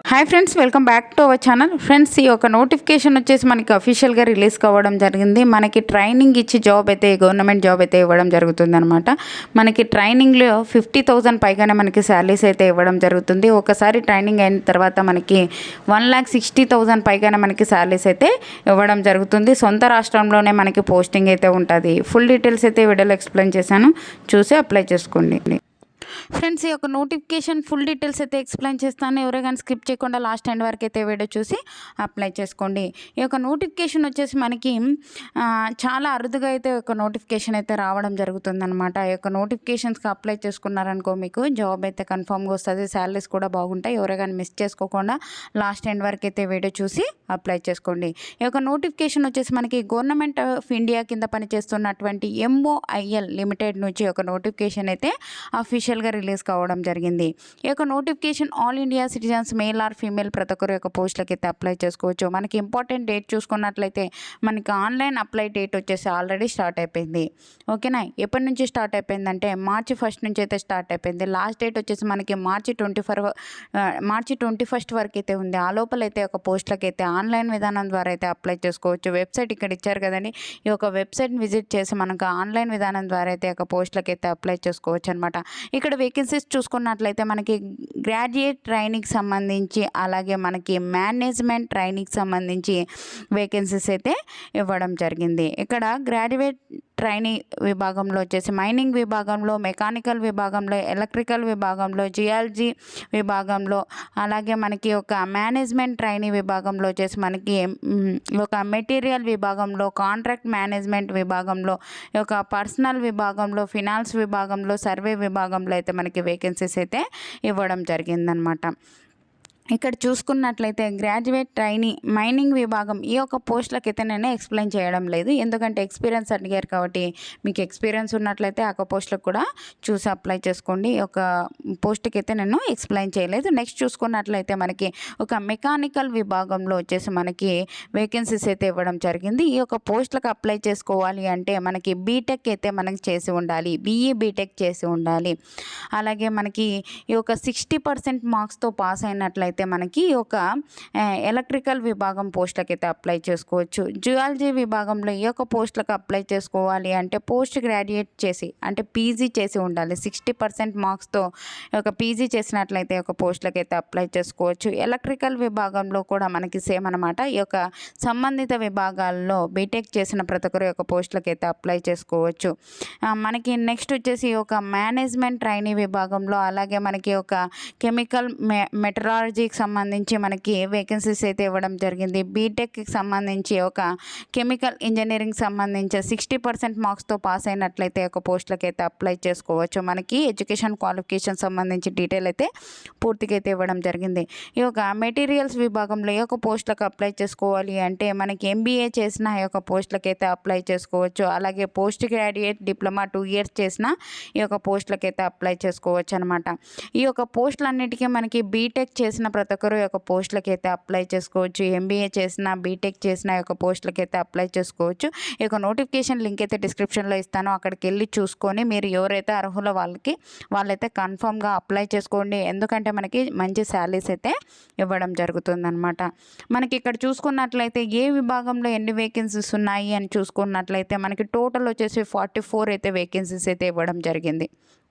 Hi friends, welcome back to our channel. Friends, ఈ యొక్క notification వచ్చేసి మనకి అఫీషియల్గా రిలీజ్ కావడం జరిగింది. మనకి ట్రైనింగ్ ఇచ్చి జాబ్ అయితే గవర్నమెంట్ జాబ్ అయితే ఇవ్వడం జరుగుతుంది అనమాట. మనకి ట్రైనింగ్లో 50,000 పైగానే మనకి శాలరీస్ అయితే ఇవ్వడం జరుగుతుంది. ఒకసారి ట్రైనింగ్ అయిన తర్వాత మనకి 1,60,000 పైగానే మనకి శాలరీస్ అయితే ఇవ్వడం జరుగుతుంది. సొంత రాష్ట్రంలోనే మనకి పోస్టింగ్ అయితే ఉంటుంది. ఫుల్ డీటెయిల్స్ అయితే వీడియోలో ఎక్స్ప్లెయిన్ చేశాను, చూసి అప్లై చేసుకోండి. ఫ్రెండ్స్, ఈ యొక్క నోటిఫికేషన్ ఫుల్ డీటెయిల్స్ అయితే ఎక్స్ప్లెయిన్ చేస్తాను. ఎవరే కానీ స్కిప్ చేయకుండా లాస్ట్ ఎండ్ వరకు అయితే వీడియో చూసి అప్లై చేసుకోండి. ఈ యొక్క నోటిఫికేషన్ వచ్చేసి మనకి చాలా అరుదుగా అయితే ఒక నోటిఫికేషన్ అయితే రావడం జరుగుతుందన్నమాట. ఈ యొక్క నోటిఫికేషన్స్కి అప్లై చేసుకున్నారనుకో మీకు జాబ్ అయితే కన్ఫామ్గా వస్తుంది. శాలరీస్ కూడా బాగుంటాయి. ఎవరే కానీ మిస్ చేసుకోకుండా లాస్ట్ ఎండ్ వరకు అయితే వీడియో చూసి అప్లై చేసుకోండి. ఈ యొక్క నోటిఫికేషన్ వచ్చేసి మనకి గవర్నమెంట్ ఆఫ్ ఇండియా కింద పనిచేస్తున్నటువంటి MOIL లిమిటెడ్ నుంచి ఒక నోటిఫికేషన్ అయితే అఫీషియల్గా రిలీజ్ కావడం జరిగింది. ఈ యొక్క notification all India citizens male or female ప్రతి ఒక్కరు యొక్క పోస్టులకి అయితే అప్లై చేసుకోవచ్చు. మనకి ఇంపార్టెంట్ డేట్ చూసుకున్నట్లయితే మనకి ఆన్లైన్ అప్లై డేట్ వచ్చేసి ఆల్రెడీ స్టార్ట్ అయిపోయింది. ఓకేనా? ఎప్పటి నుంచి స్టార్ట్ అయిపోయిందంటే March 1 నుంచి అయితే స్టార్ట్ అయిపోయింది. లాస్ట్ డేట్ వచ్చేసి మనకి March 21 వరకు అయితే ఉంది. ఆ లోపల అయితే ఒక పోస్టులకి అయితే ఆన్లైన్ విధానం ద్వారా అయితే అప్లై చేసుకోవచ్చు. వెబ్సైట్ ఇక్కడ ఇచ్చారు కదండి, ఈ యొక్క వెబ్సైట్ని విజిట్ చేసి మనకు ఆన్లైన్ విధానం ద్వారా అయితే ఒక పోస్టులకి అయితే అప్లై చేసుకోవచ్చు అనమాట. ఇక్కడ వేకెన్సీస్ చూసుకున్నట్లయితే మనకి గ్రాడ్యుయేట్ ట్రైనింగ్ సంబంధించి, అలాగే మనకి మేనేజ్మెంట్ ట్రైనింగ్ సంబంధించి వేకెన్సీస్ అయితే ఇవ్వడం జరిగింది. ఇక్కడ గ్రాడ్యుయేట్ ట్రైనింగ్ విభాగంలో వచ్చేసి మైనింగ్ విభాగంలో, మెకానికల్ విభాగంలో, ఎలక్ట్రికల్ విభాగంలో, జియాలజీ విభాగంలో, అలాగే మనకి ఒక మేనేజ్మెంట్ ట్రైనింగ్ విభాగంలో వచ్చేసి మనకి ఒక మెటీరియల్ విభాగంలో, కాంట్రాక్ట్ మేనేజ్మెంట్ విభాగంలో, ఒక పర్సనల్ విభాగంలో, ఫినాన్స్ విభాగంలో, సర్వే విభాగంలో అయితే మనకి వేకెన్సీస్ అయితే ఇవ్వడం జరిగిందనమాట. ఇక్కడ చూసుకున్నట్లయితే గ్రాడ్యుయేట్ ట్రైనింగ్ మైనింగ్ విభాగం ఈ యొక్క పోస్టులకి అయితే నేను ఎక్స్ప్లెయిన్ చేయడం లేదు, ఎందుకంటే ఎక్స్పీరియన్స్ అడిగారు కాబట్టి. మీకు ఎక్స్పీరియన్స్ ఉన్నట్లయితే ఆ పోస్టులకు కూడా చూసి అప్లై చేసుకోండి. ఈ యొక్క పోస్ట్కి అయితే నేను ఎక్స్ప్లెయిన్ చేయలేదు. నెక్స్ట్ చూసుకున్నట్లయితే మనకి ఒక మెకానికల్ విభాగంలో వచ్చేసి మనకి వేకెన్సీస్ అయితే ఇవ్వడం జరిగింది. ఈ యొక్క పోస్టులకు అప్లై చేసుకోవాలి అంటే మనకి బీటెక్ అయితే మనకి చేసి ఉండాలి, BE బీటెక్ చేసి ఉండాలి. అలాగే మనకి ఈ యొక్క 60% మార్క్స్తో పాస్ అయినట్లయితే మనకి ఒక ఎలక్ట్రికల్ విభాగం పోస్టులకి అయితే అప్లై చేసుకోవచ్చు. జియాలజీ విభాగంలో ఈ యొక్క పోస్టులకు అప్లై చేసుకోవాలి అంటే పోస్ట్ గ్రాడ్యుయేట్ చేసి అంటే PG చేసి ఉండాలి. 60% మార్క్స్తో ఒక PG చేసినట్లయితే ఒక పోస్టులకి అయితే అప్లై చేసుకోవచ్చు. ఎలక్ట్రికల్ విభాగంలో కూడా మనకి సేమ్ అనమాట. ఈ యొక్క సంబంధిత విభాగాల్లో బీటెక్ చేసిన ప్రతి ఒక్కరు యొక్క పోస్టులకి అయితే అప్లై చేసుకోవచ్చు. మనకి నెక్స్ట్ వచ్చేసి ఒక మేనేజ్మెంట్ ట్రైనింగ్ విభాగంలో, అలాగే మనకి ఒక కెమికల్ మెటరాలజీ సంబంధించి మనకి వేకెన్సీస్ అయితే ఇవ్వడం జరిగింది. బీటెక్కి సంబంధించి ఒక కెమికల్ ఇంజనీరింగ్ సంబంధించి 60% మార్క్స్తో పాస్ అయినట్లయితే ఒక పోస్టులకి అయితే అప్లై చేసుకోవచ్చు. మనకి ఎడ్యుకేషన్ క్వాలిఫికేషన్ సంబంధించి డీటెయిల్ అయితే పూర్తిగా అయితే ఇవ్వడం జరిగింది. ఈ యొక్క మెటీరియల్స్ విభాగంలో ఈ యొక్క పోస్టులకు అప్లై చేసుకోవాలి అంటే మనకి MBA చేసిన ఈ యొక్క పోస్టులకి అయితే అప్లై చేసుకోవచ్చు. అలాగే పోస్ట్ గ్రాడ్యుయేట్ డిప్లొమా 2 years చేసిన ఈ యొక్క పోస్టులకి అయితే అప్లై చేసుకోవచ్చు అనమాట. ఈ యొక్క పోస్టులన్నిటికీ మనకి బీటెక్ చేసిన ప్రతి ఒక్కరు యొక్క పోస్టులకి అయితే అప్లై చేసుకోవచ్చు. MBA చేసిన, బీటెక్ చేసిన యొక్క పోస్టులకి అయితే అప్లై చేసుకోవచ్చు. ఈ యొక్క నోటిఫికేషన్ లింక్ అయితే డిస్క్రిప్షన్లో ఇస్తాను, అక్కడికి వెళ్ళి చూసుకొని మీరు ఎవరైతే అర్హులో వాళ్ళైతే కన్ఫామ్గా అప్లై చేసుకోండి. ఎందుకంటే మనకి మంచి శాలరీస్ అయితే ఇవ్వడం జరుగుతుందన్నమాట. మనకి ఇక్కడ చూసుకున్నట్లయితే ఏ విభాగంలో ఎన్ని వేకెన్సీస్ ఉన్నాయి అని చూసుకున్నట్లయితే మనకి టోటల్ వచ్చేసి 44 అయితే వేకెన్సీస్ అయితే ఇవ్వడం జరిగింది.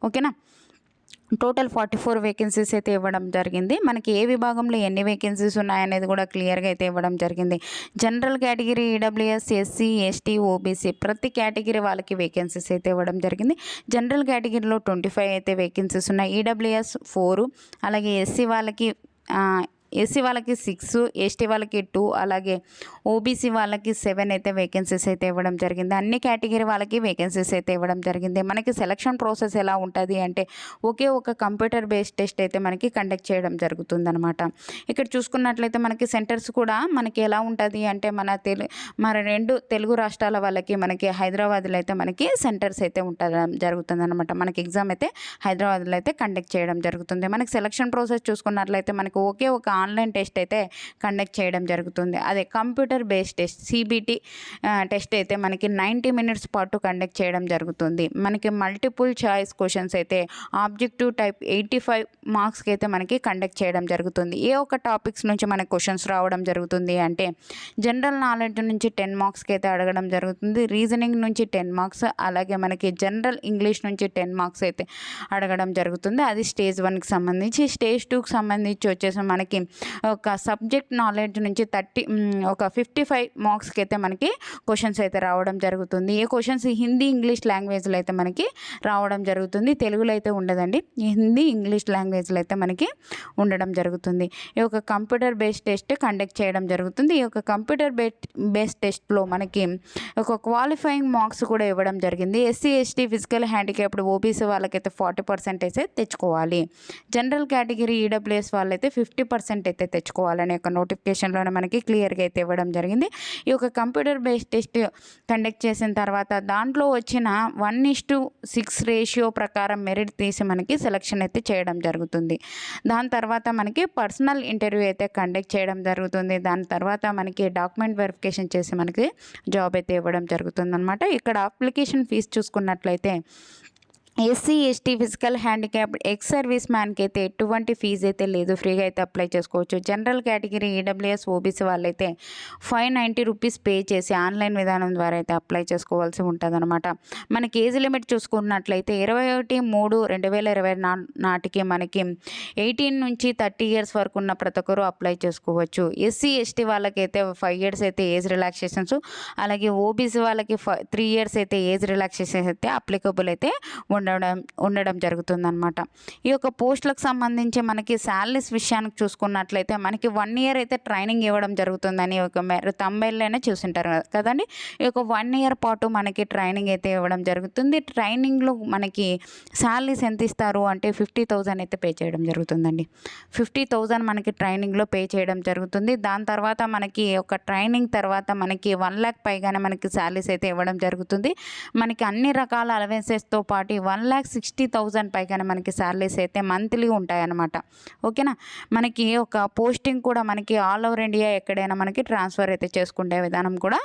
ఓకేనా? టోటల్ 44 వేకెన్సీస్ అయితే ఇవ్వడం జరిగింది. మనకి ఏ విభాగంలో ఎన్ని వేకెన్సీస్ ఉన్నాయనేది కూడా క్లియర్గా అయితే ఇవ్వడం జరిగింది. General category, EWS, SC, ST, OBC ప్రతి కేటగిరీ వాళ్ళకి వేకెన్సీస్ అయితే ఇవ్వడం జరిగింది. జనరల్ కేటగిరీలో 25 అయితే వేకెన్సీస్ ఉన్నాయి. EWS 4, అలాగే SC వాళ్ళకి 6, ST వాళ్ళకి 2, అలాగే OBC వాళ్ళకి 7 అయితే వేకెన్సీస్ అయితే ఇవ్వడం జరిగింది. అన్ని కేటగిరీ వాళ్ళకి వేకెన్సీస్ అయితే ఇవ్వడం జరిగింది. మనకి సెలక్షన్ ప్రాసెస్ ఎలా ఉంటుంది అంటే ఒకే ఒక కంప్యూటర్ బేస్డ్ టెస్ట్ అయితే మనకి కండక్ట్ చేయడం జరుగుతుందన్నమాట. ఇక్కడ చూసుకున్నట్లయితే మనకి సెంటర్స్ కూడా మనకి ఎలా ఉంటుంది అంటే మన 2 తెలుగు రాష్ట్రాల వాళ్ళకి మనకి హైదరాబాద్లో అయితే మనకి సెంటర్స్ అయితే జరుగుతుందన్నమాట. మనకి ఎగ్జామ్ అయితే హైదరాబాద్లో అయితే కండక్ట్ చేయడం జరుగుతుంది. మనకి సెలక్షన్ ప్రాసెస్ చూసుకున్నట్లయితే మనకి ఒకే ఒక ఆన్లైన్ టెస్ట్ అయితే కండక్ట్ చేయడం జరుగుతుంది. అదే computer based test CBT test అయితే మనకి 90 మినిట్స్ పాటు కండక్ట్ చేయడం జరుగుతుంది. మనకి మల్టిపుల్ చాయిస్ క్వశ్చన్స్ అయితే ఆబ్జెక్టివ్ టైప్ 85 మార్క్స్కి అయితే మనకి కండక్ట్ చేయడం జరుగుతుంది. ఏ ఒక్క టాపిక్స్ నుంచి మనకి క్వశ్చన్స్ రావడం జరుగుతుంది అంటే జనరల్ నాలెడ్జ్ నుంచి 10 మార్క్స్కి అయితే అడగడం జరుగుతుంది. రీజనింగ్ నుంచి 10 మార్క్స్, అలాగే మనకి జనరల్ ఇంగ్లీష్ నుంచి 10 మార్క్స్ అయితే అడగడం జరుగుతుంది. అది స్టేజ్ 1కి సంబంధించి. స్టేజ్ 2కి సంబంధించి వచ్చేసి మనకి ఒక సబ్జెక్ట్ నాలెడ్జ్ నుంచి 55 మార్క్స్కి అయితే మనకి క్వశ్చన్స్ అయితే రావడం జరుగుతుంది. ఈ క్వశ్చన్స్ హిందీ ఇంగ్లీష్ లాంగ్వేజ్లో అయితే మనకి రావడం జరుగుతుంది. తెలుగులో అయితే ఉండదండి, హిందీ ఇంగ్లీష్ లాంగ్వేజ్లో అయితే మనకి ఉండడం జరుగుతుంది. ఈ యొక్క కంప్యూటర్ బేస్డ్ టెస్ట్ కండక్ట్ చేయడం జరుగుతుంది. ఈ యొక్క కంప్యూటర్ బేస్డ్ టెస్ట్లో మనకి ఒక క్వాలిఫైయింగ్ మార్క్స్ కూడా ఇవ్వడం జరిగింది. SC ST physical handicapped OBC వాళ్ళకైతే 40% అయితే తెచ్చుకోవాలి. జనరల్ కేటగిరీ EWS వాళ్ళైతే 50% అయితే తెచ్చుకోవాలనే ఒక నోటిఫికేషన్లోనే మనకి క్లియర్గా అయితే ఇవ్వడం జరిగింది. ఈ యొక్క కంప్యూటర్ బేస్డ్ టెస్ట్ కండక్ట్ చేసిన తర్వాత దాంట్లో వచ్చిన 1:6 రేషియో ప్రకారం మెరిట్ తీసి మనకి సెలక్షన్ అయితే చేయడం జరుగుతుంది. దాని తర్వాత మనకి పర్సనల్ ఇంటర్వ్యూ అయితే కండక్ట్ చేయడం జరుగుతుంది. దాని తర్వాత మనకి డాక్యుమెంట్ వెరిఫికేషన్ చేసి మనకి జాబ్ అయితే ఇవ్వడం జరుగుతుందన్నమాట. ఇక్కడ అప్లికేషన్ ఫీజు చూసుకున్నట్లయితే SC ST physical handicapped ex service మ్యాన్కి అయితే ఎటువంటి ఫీజు అయితే లేదు, ఫ్రీగా అయితే అప్లై చేసుకోవచ్చు. జనరల్ కేటగిరీ EWS OBC వాళ్ళైతే 590 రూపీస్ పే చేసి ఆన్లైన్ విధానం ద్వారా అయితే అప్లై చేసుకోవాల్సి ఉంటుంది అనమాట. మనకి ఏజ్ లిమిట్ చూసుకున్నట్లయితే 21/3/2024 నాటికి మనకి 18 నుంచి 30 ఇయర్స్ వరకు ఉన్న ప్రతి ఒక్కరు అప్లై చేసుకోవచ్చు. SC ST వాళ్ళకైతే 5 ఇయర్స్ అయితే ఏజ్ రిలాక్సేషన్స్, అలాగే OBC వాళ్ళకి 3 ఇయర్స్ అయితే ఏజ్ రిలాక్సేషన్స్ అయితే అప్లికబుల్ అయితే ఉండడం జరుగుతుందన్నమాట. ఈ యొక్క పోస్టులకు సంబంధించి మనకి శాలరీస్ విషయానికి చూసుకున్నట్లయితే మనకి 1 ఇయర్ అయితే ట్రైనింగ్ ఇవ్వడం జరుగుతుందని ఒక తంబైల్లోనే చూసింటారు కదండి. ఈ యొక్క 1 ఇయర్ పాటు మనకి ట్రైనింగ్ అయితే ఇవ్వడం జరుగుతుంది. ట్రైనింగ్లో మనకి శాలరీస్ ఎంత ఇస్తారు అంటే 50,000 అయితే పే చేయడం జరుగుతుందండి. 50,000 మనకి ట్రైనింగ్లో పే చేయడం జరుగుతుంది. దాని తర్వాత మనకి ఒక ట్రైనింగ్ తర్వాత మనకి 1 lakh పైగానే మనకి శాలరీస్ అయితే ఇవ్వడం జరుగుతుంది. మనకి అన్ని రకాల అలవెన్సెస్తో పాటు 1,60,000 పైగానే మనకి శాలరీస్ అయితే మంత్లీ ఉంటాయన్నమాట. ఓకేనా. మనకి ఒక పోస్టింగ్ కూడా మనకి ఆల్ ఓవర్ ఇండియా ఎక్కడైనా మనకి ట్రాన్స్ఫర్ అయితే చేసుకునే విధానం కూడా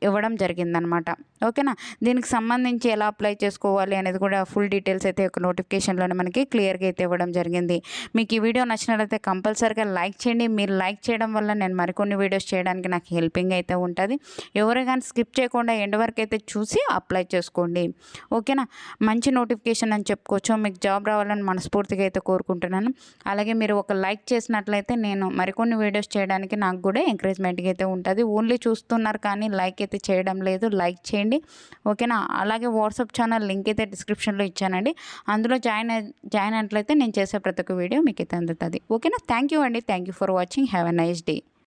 ఇవ్వడం జరిగిందనమాట. ఓకేనా. దీనికి సంబంధించి ఎలా అప్లై చేసుకోవాలి అనేది కూడా ఫుల్ డీటెయిల్స్ అయితే ఒక నోటిఫికేషన్లోనే మనకి క్లియర్గా అయితే ఇవ్వడం జరిగింది. మీకు ఈ వీడియో నచ్చినట్లయితే కంపల్సరీగా లైక్ చేయండి. మీరు లైక్ చేయడం వల్ల నేను మరికొన్ని వీడియోస్ చేయడానికి నాకు హెల్పింగ్ అయితే ఉంటుంది. ఎవరు కానీ స్కిప్ చేయకుండా ఎండ్ వరకు అయితే చూసి అప్లై చేసుకోండి. ఓకేనా. మంచి నోటిఫికేషన్ అని చెప్పుకోవచ్చు. మీకు జాబ్ రావాలని మనస్ఫూర్తిగా అయితే కోరుకుంటున్నాను. అలాగే మీరు ఒక లైక్ చేసినట్లయితే నేను మరికొన్ని వీడియోస్ చేయడానికి నాకు కూడా ఎంకరేజ్మెంట్గా అయితే ఉంటుంది. ఓన్లీ చూస్తున్నారు కానీ లైక్ అయితే చేయడం లేదు. లైక్ చేయండి. ఓకేనా. అలాగే వాట్సాప్ ఛానల్ లింక్ అయితే డిస్క్రిప్షన్లో ఇచ్చానండి. అందులో జాయిన్ అయినట్లయితే నేను చేసే ప్రతి ఒక్క వీడియో మీకు అయితే అందుతుంది. ఓకేనా. థ్యాంక్ యూ అండి. Thank you for watching. Have a nice day.